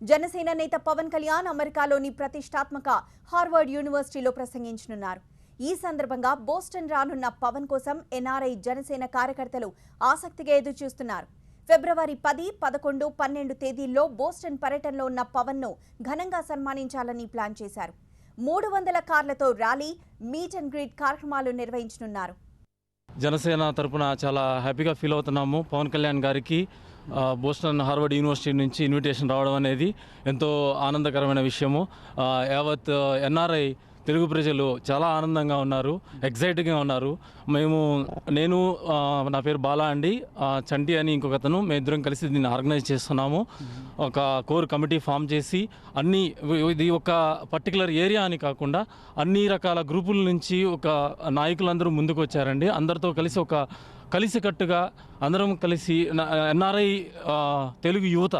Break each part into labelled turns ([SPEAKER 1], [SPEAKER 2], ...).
[SPEAKER 1] జనసేన నేత పవన్ కళ్యాణ్ అమెరికాలోని ప్రతిష్టాత్మక హార్వర్డ్ యూనివర్సిటీలో ప్రసంగించనున్నారు. ఈ సందర్భంగా బోస్టన్ రానున్న పవన్ కోసం ఎన్ఆర్ఐ జనసేన కార్యకర్తలు ఆసక్తిగా ఎదురుచూస్తున్నారు. ఫిబ్రవరి 10, 11, 12 తేదీల్లో బోస్టన్ పర్యటనలో ఉన్న పవన్ ను ఘనంగా సన్మానించాలని ప్లాన్ చేశారు. 300 కార్లతో ర్యాలీ, మీట్ అండ్ గ్రీట్ కార్యక్రమాలు నిర్వహించనున్నారు.
[SPEAKER 2] జనసేన తరపున చాలా హ్యాపీగా ఫీల్ అవుతున్నాము. పవన్ కళ్యాణ్ గారికి బోస్టన్ హార్వర్డ్ యూనివర్సిటీ నుంచి ఇన్విటేషన్ రావడం అనేది ఎంతో ఆనందకరమైన విషయము. యావత్ ఎన్ఆర్ఐ తెలుగు ప్రజలు చాలా ఆనందంగా ఉన్నారు, ఎగ్జైటింగ్గా ఉన్నారు. నేను నా పేరు బాలా అండి, చంటి అని ఇంకొకతను, మేమిద్దరం కలిసి దీన్ని ఆర్గనైజ్ చేస్తున్నాము. ఒక కోర్ కమిటీ ఫామ్ చేసి ఇది ఒక పర్టికులర్ ఏరియా అని కాకుండా అన్ని రకాల గ్రూపుల నుంచి ఒక నాయకులందరూ ముందుకు వచ్చారండి. అందరితో కలిసి కలిసికట్టుగా అందరం కలిసి ఎన్ఆర్ఐ తెలుగు యువత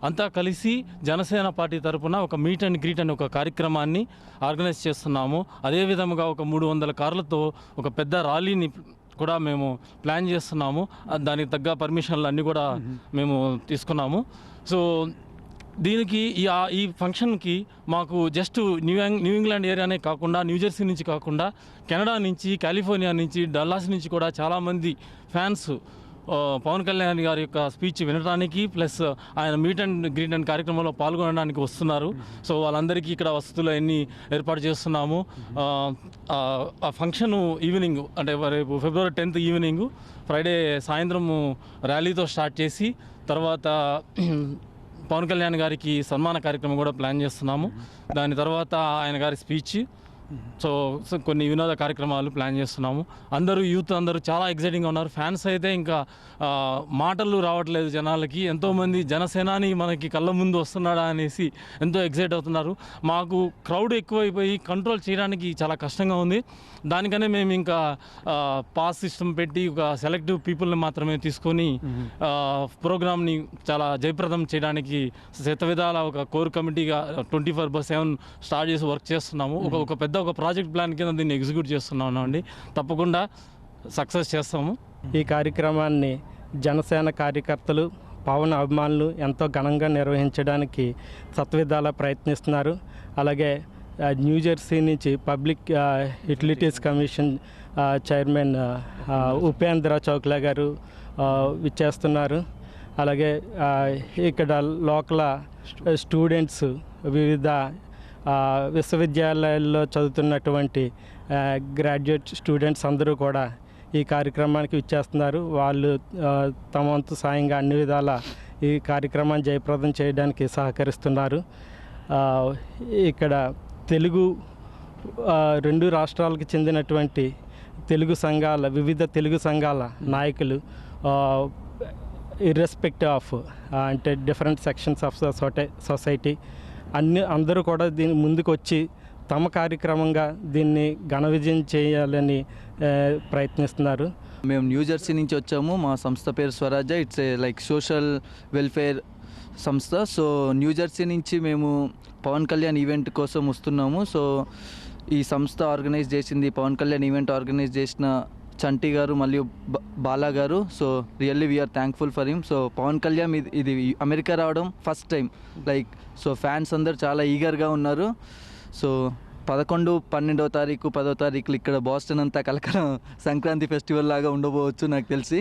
[SPEAKER 2] అంతా కలిసి జనసేన పార్టీ తరఫున ఒక మీట్ అండ్ గ్రీట్ అనే ఒక కార్యక్రమాన్ని ఆర్గనైజ్ చేస్తున్నాము. అదేవిధంగా ఒక 300 కార్లతో ఒక పెద్ద ర్యాలీని కూడా మేము ప్లాన్ చేస్తున్నాము. దానికి తగ్గ పర్మిషన్లు అన్నీ కూడా మేము తీసుకున్నాము. సో దీనికి ఈ ఫంక్షన్కి మాకు జస్ట్ న్యూ ఇంగ్లాండ్ ఏరియానే కాకుండా, న్యూజెర్సీ నుంచి కాకుండా, కెనడా నుంచి, కాలిఫోర్నియా నుంచి, డల్లాస్ నుంచి కూడా చాలామంది ఫ్యాన్స్ పవన్ కళ్యాణ్ గారి యొక్క స్పీచ్ వినడానికి ప్లస్ ఆయన మీట్ అండ్ గ్రీట్ అండ్ కార్యక్రమంలో పాల్గొనడానికి వస్తున్నారు. సో వాళ్ళందరికీ ఇక్కడ వసతులు అన్నీ ఏర్పాటు చేస్తున్నాము. ఆ ఫంక్షన్ ఈవినింగ్ అంటే రేపు ఫిబ్రవరి 10th ఈవినింగ్, ఫ్రైడే సాయంత్రము ర్యాలీతో స్టార్ట్ చేసి తర్వాత పవన్ కళ్యాణ్ గారికి సన్మాన కార్యక్రమం కూడా ప్లాన్ చేస్తున్నాము. దాని తర్వాత ఆయన గారి స్పీచ్, సో కొన్ని వినోద కార్యక్రమాలు ప్లాన్ చేస్తున్నాము. యూత్ అందరూ చాలా ఎగ్జైటింగ్గా ఉన్నారు. ఫ్యాన్స్ అయితే ఇంకా మాటలు రావట్లేదు జనాలకి. ఎంతోమంది జనసేనాని మనకి కళ్ళ ముందు వస్తున్నాడా అనేసి ఎంతో ఎగ్జైట్ అవుతున్నారు. మాకు క్రౌడ్ ఎక్కువైపోయి కంట్రోల్ చేయడానికి చాలా కష్టంగా ఉంది. దానికనే మేము ఇంకా పాస్ సిస్టమ్ పెట్టి ఒక సెలెక్టివ్ పీపుల్ని మాత్రమే తీసుకొని ప్రోగ్రామ్ని చాలా జయప్రదం చేయడానికి శతవిధాల ఒక కోర్ కమిటీగా 24/7 స్టార్ట్ చేసి వర్క్ చేస్తున్నాము. ఒక ప్రాజెక్ట్ ప్లాన్ కింద దీన్ని ఎగ్జిక్యూట్ చేస్తున్నాను అండి. తప్పకుండా సక్సెస్ చేస్తాము.
[SPEAKER 3] ఈ కార్యక్రమాన్ని జనసేన కార్యకర్తలు, పవన్ అభిమానులు ఎంతో ఘనంగా నిర్వహించడానికి సత్విధాలా ప్రయత్నిస్తున్నారు. అలాగే న్యూజెర్సీ నుంచి public utilities commission chairman Upendra Chokla గారు విచ్చేస్తున్నారు. అలాగే ఇక్కడ లోకల్ స్టూడెంట్స్, వివిధ విశ్వవిద్యాలయాల్లో చదువుతున్నటువంటి గ్రాడ్యుయేట్ స్టూడెంట్స్ అందరూ కూడా ఈ కార్యక్రమానికి విచ్చేస్తున్నారు. వాళ్ళు తమ వంతు సాయంగా అన్ని విధాల ఈ కార్యక్రమాన్ని జయప్రదం చేయడానికి సహకరిస్తున్నారు. ఇక్కడ రెండు రాష్ట్రాలకు చెందినటువంటి వివిధ తెలుగు సంఘాల నాయకులు ఇర్రెస్పెక్టివ్ ఆఫ్ అంటే డిఫరెంట్ సెక్షన్స్ ఆఫ్ సొసైటీ అందరూ కూడా దీని ముందుకు వచ్చి తమ కార్యక్రమంగా దీన్ని ఘన విజయం చేయాలని ప్రయత్నిస్తున్నారు.
[SPEAKER 4] మేము న్యూజెర్సీ నుంచి వచ్చాము. మా సంస్థ పేరు స్వరాజ్య. ఇట్స్ లైక్ సోషల్ వెల్ఫేర్ సంస్థ. సో న్యూజెర్సీ నుంచి మేము పవన్ కళ్యాణ్ ఈవెంట్ కోసం వస్తున్నాము. సో ఈ సంస్థ ఆర్గనైజ్ చేసింది, పవన్ కళ్యాణ్ ఈవెంట్ ఆర్గనైజ్ చేసిన చంటి గారు మరియు బాలా గారు. So really we are thankful for him. So Pawan Kalyan ఇది అమెరికా రావడం first time. Like so fans అందరు చాలా ఈగర్గా ఉన్నారు. సో 11, 12వ తారీఖు, 10వ తారీఖులు ఇక్కడ బోస్టన్ అంతా కలకలం సంక్రాంతి ఫెస్టివల్ లాగా ఉండబోవచ్చు నాకు తెలిసి.